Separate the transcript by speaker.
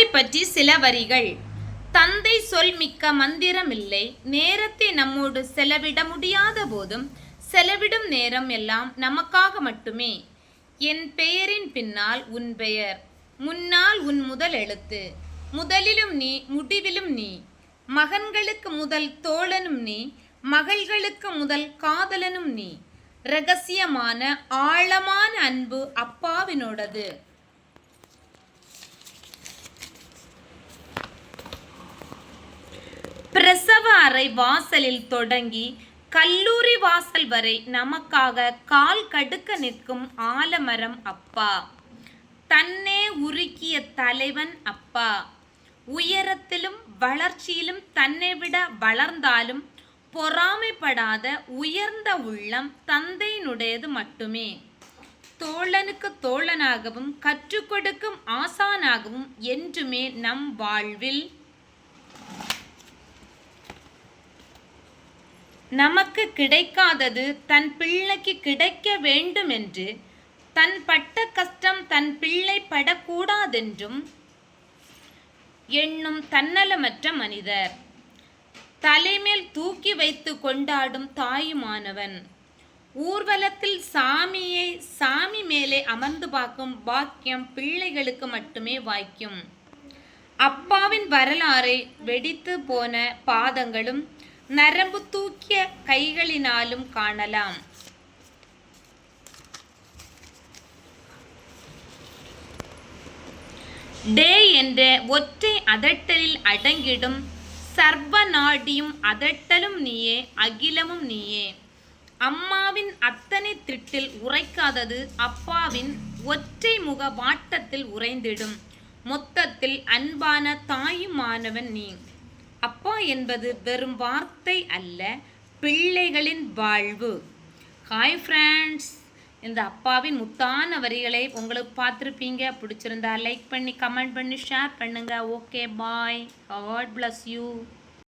Speaker 1: அப்பாவை பற்றி சில வரிகள். தந்தை சொல் மிக்க மந்திரமில்லை. நேரத்தை நம்மோடு செலவிட முடியாத போதும் செலவிடும் நேரம் எல்லாம் நமக்காக மட்டுமே. என் பெயரின் பின்னால் உன் பெயர், முன்னால் உன் முதல் எழுத்து. முதலிலும் நீ, முடிவிலும் நீ. மகன்களுக்கு முதல் தோழனும் நீ, மகள்களுக்கு முதல் காதலனும் நீ. இரகசியமான ஆழமான அன்பு அப்பாவினோடது. பிரசவ அறை வாசலில் தொடங்கி கல்லூரி வாசல் வரை நமக்காக கால் கடுக்க நிற்கும் ஆலமரம் அப்பா. தன்னே உருக்கிய தலைவன் அப்பா. உயரத்திலும் வளர்ச்சியிலும் தன்னை விட வளர்ந்தாலும் பொறாமைப்படாத உயர்ந்த உள்ளம் தந்தையினுடையது மட்டுமே. தோழனுக்கு தோழனாகவும் கற்றுக் கொடுக்கும் ஆசானாகவும் என்றுமே நம் வாழ்வில் நமக்கு கிடைக்காதது தன் பிள்ளைக்கு கிடைக்க வேண்டும் என்று, தன் பட்ட கஷ்டம் தன் பிள்ளை படக்கூடாதென்றும் எண்ணும் தன்னலமற்ற மனிதர். தலைமேல் தூக்கி வைத்து கொண்டாடும் தாயுமானவன். ஊர்வலத்தில் சாமியை சாமி மேலே அமர்ந்து பார்க்கும் பாக்கியம் பிள்ளைகளுக்கு மட்டுமே வாய்க்கும். அப்பாவின் வரலாறை வெடித்து போன பாதங்களும் நரம்பு தூக்கிய கைகளினாலும் காணலாம். டே என்ற ஒற்றை அதட்டலில் அடங்கிடும் சர்வ நாடியும் அதட்டலும் நீயே, அகிலமும் நீயே. அம்மாவின் அத்தனை திட்டில் உரைக்காதது அப்பாவின் ஒற்றை முக வாட்டத்தில் உறைந்திடும். மொத்தத்தில் அன்பான தாயுமானவன் நீ. அப்பா என்பது வெறும் வார்த்தை அல்ல, பிள்ளைகளின் வாழ்வு. ஹாய் ஃப்ரெண்ட்ஸ், இந்த அப்பாவின் முத்தான வரிகளை உங்களுக்கு பார்த்துருப்பீங்க. பிடிச்சிருந்தா லைக் பண்ணி, கமெண்ட் பண்ணி, ஷேர் பண்ணுங்கள். Okay, bye. God bless you.